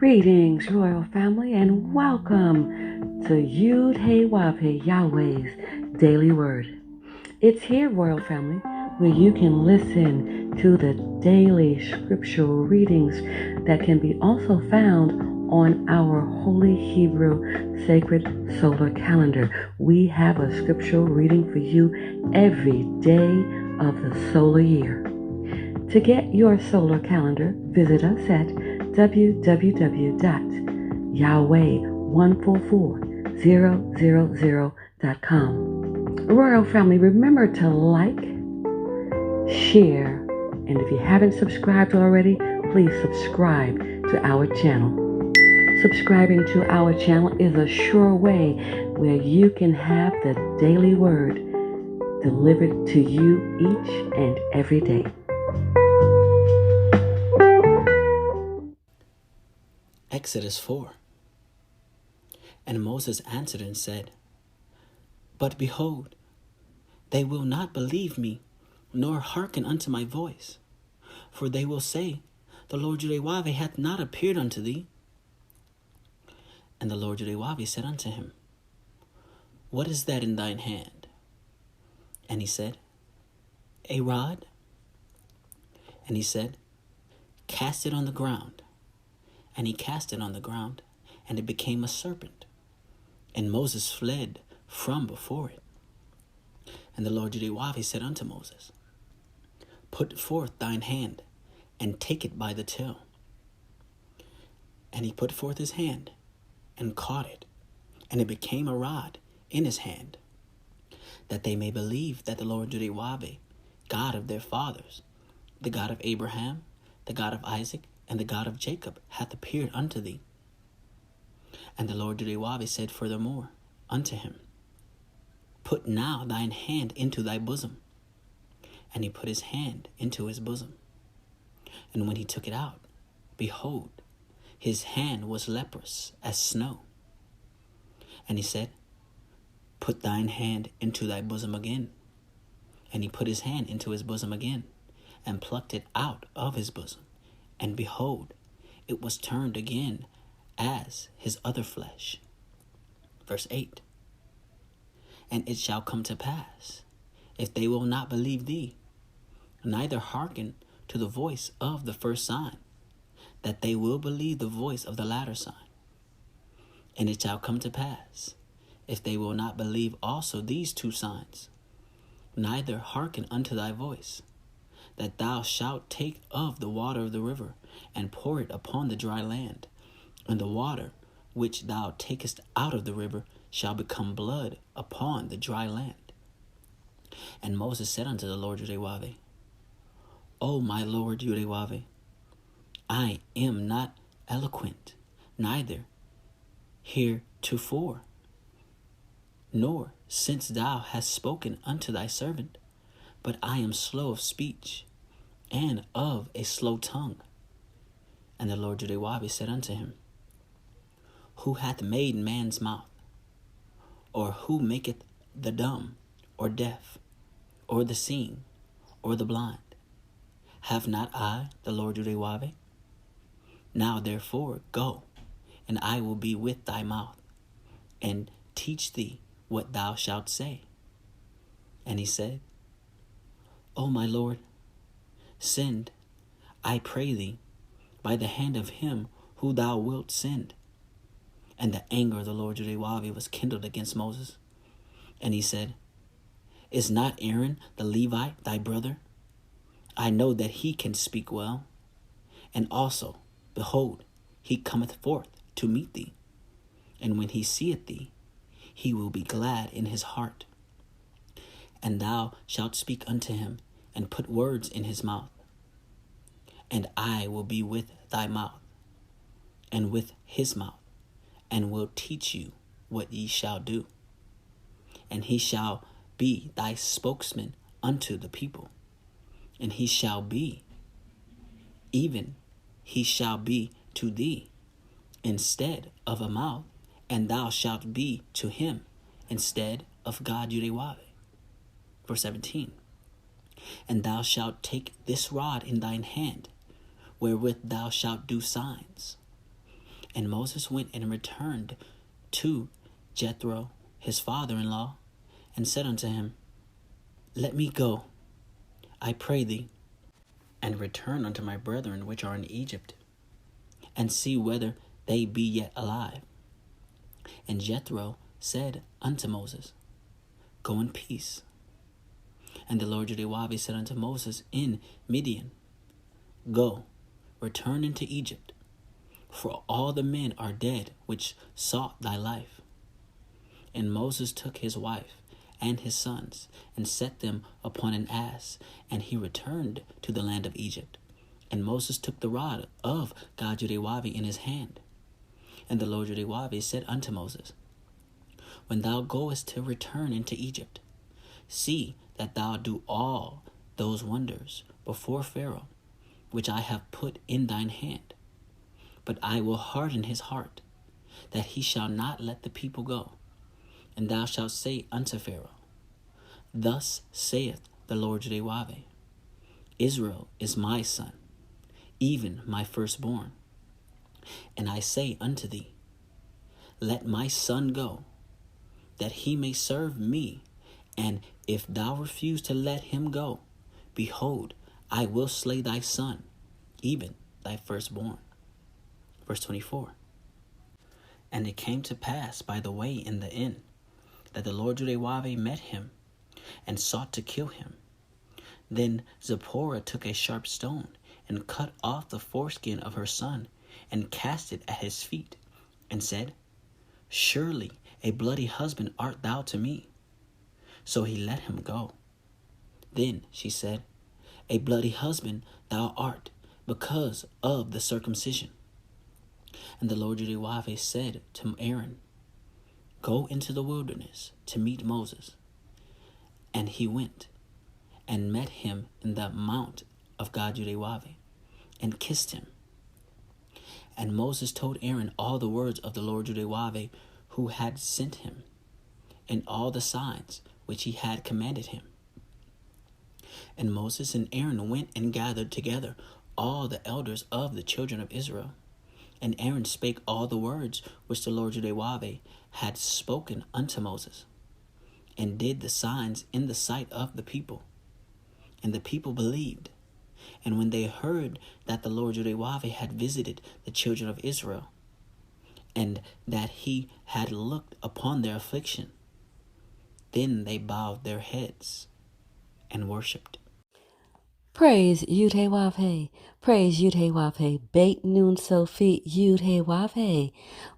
Greetings, royal family, and welcome to Yahweh's Daily Word. It's here, royal family, where you can listen to the daily scriptural readings that can be also found on our Holy Hebrew Sacred Solar Calendar. We have a scriptural reading for you every day of the solar year. To get your solar calendar, visit us at www.yahweh144000.com. Royal family, remember to like, share, and if you haven't subscribed already, please subscribe to our channel. Subscribing to our channel is a sure way where you can have the daily word delivered to you each and every day. Exodus 4. And Moses answered and said, But behold, they will not believe me, nor hearken unto my voice. For they will say, The Lord Yahweh hath not appeared unto thee. And the Lord Yahweh said unto him, What is that in thine hand? And he said, A rod. And he said, Cast it on the ground. And he cast it on the ground, and it became a serpent. And Moses fled from before it. And the Lord Yahweh said unto Moses, Put forth thine hand, and take it by the tail. And he put forth his hand, and caught it, and it became a rod in his hand, that they may believe that the Lord Yahweh, God of their fathers, the God of Abraham, the God of Isaac, and the God of Jacob hath appeared unto thee. And the Lord Yahweh said furthermore unto him, Put now thine hand into thy bosom. And he put his hand into his bosom. And when he took it out, behold, his hand was leprous as snow. And he said, Put thine hand into thy bosom again. And he put his hand into his bosom again, and plucked it out of his bosom. And behold, it was turned again as his other flesh. Verse 8. And it shall come to pass, if they will not believe thee, neither hearken to the voice of the first sign, that they will believe the voice of the latter sign. And it shall come to pass, if they will not believe also these two signs, neither hearken unto thy voice, that thou shalt take of the water of the river, and pour it upon the dry land, and the water which thou takest out of the river shall become blood upon the dry land. And Moses said unto the Lord Yahweh, O my Lord Yahweh, I am not eloquent, neither heretofore, nor since thou hast spoken unto thy servant, but I am slow of speech, and of a slow tongue. And the Lord Yahweh said unto him, Who hath made man's mouth? Or who maketh the dumb, or deaf, or the seeing, or the blind? Have not I the Lord Yahweh? Now therefore go, and I will be with thy mouth, and teach thee what thou shalt say. And he said, O my Lord, send, I pray thee, by the hand of him who thou wilt send. And the anger of the Lord Yahweh was kindled against Moses. And he said, Is not Aaron the Levite thy brother? I know that he can speak well. And also, behold, he cometh forth to meet thee. And when he seeth thee, he will be glad in his heart. And thou shalt speak unto him, and put words in his mouth. And I will be with thy mouth, and with his mouth, and will teach you what ye shall do. And he shall be thy spokesman unto the people. And he shall be, even he shall be to thee, instead of a mouth, and thou shalt be to him, instead of God Yahweh. Verse 17. And thou shalt take this rod in thine hand, wherewith thou shalt do signs. And Moses went and returned to Jethro, his father-in-law, and said unto him, Let me go, I pray thee, and return unto my brethren which are in Egypt, and see whether they be yet alive. And Jethro said unto Moses, Go in peace. And the Lord Yahweh said unto Moses in Midian, Go, return into Egypt, for all the men are dead which sought thy life. And Moses took his wife and his sons, and set them upon an ass, and he returned to the land of Egypt. And Moses took the rod of God Yahweh in his hand. And the Lord Yahweh said unto Moses, When thou goest to return into Egypt, see that thou do all those wonders before Pharaoh, which I have put in thine hand. But I will harden his heart, that he shall not let the people go. And thou shalt say unto Pharaoh, Thus saith the Lord Yahweh, Israel is my son, even my firstborn. And I say unto thee, Let my son go, that he may serve me. And if thou refuse to let him go, behold, I will slay thy son, even thy firstborn. Verse 24. And it came to pass by the way in the inn, that the Lord Yahweh met him, and sought to kill him. Then Zipporah took a sharp stone, and cut off the foreskin of her son, and cast it at his feet, and said, Surely a bloody husband art thou to me. So he let him go. Then she said, A bloody husband thou art, because of the circumcision. And the Lord Yahweh said to Aaron, Go into the wilderness to meet Moses. And he went, and met him in the mount of God Yahweh, and kissed him. And Moses told Aaron all the words of the Lord Yahweh, who had sent him, and all the signs which he had commanded him. And Moses and Aaron went and gathered together all the elders of the children of Israel. And Aaron spake all the words which the Lord Yahweh had spoken unto Moses, and did the signs in the sight of the people. And the people believed. And when they heard that the Lord Yahweh had visited the children of Israel, and that he had looked upon their affliction, then they bowed their heads and worshipped. Praise Yud-Heh-Wav-Heh. Praise Yud-Heh-Wav-Heh. Beit Nun Sophie Yud-Heh-Wav-Heh.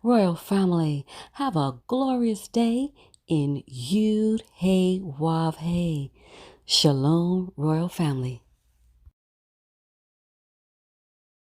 Royal family, have a glorious day in Yud-Heh-Wav-Heh. Shalom, royal family.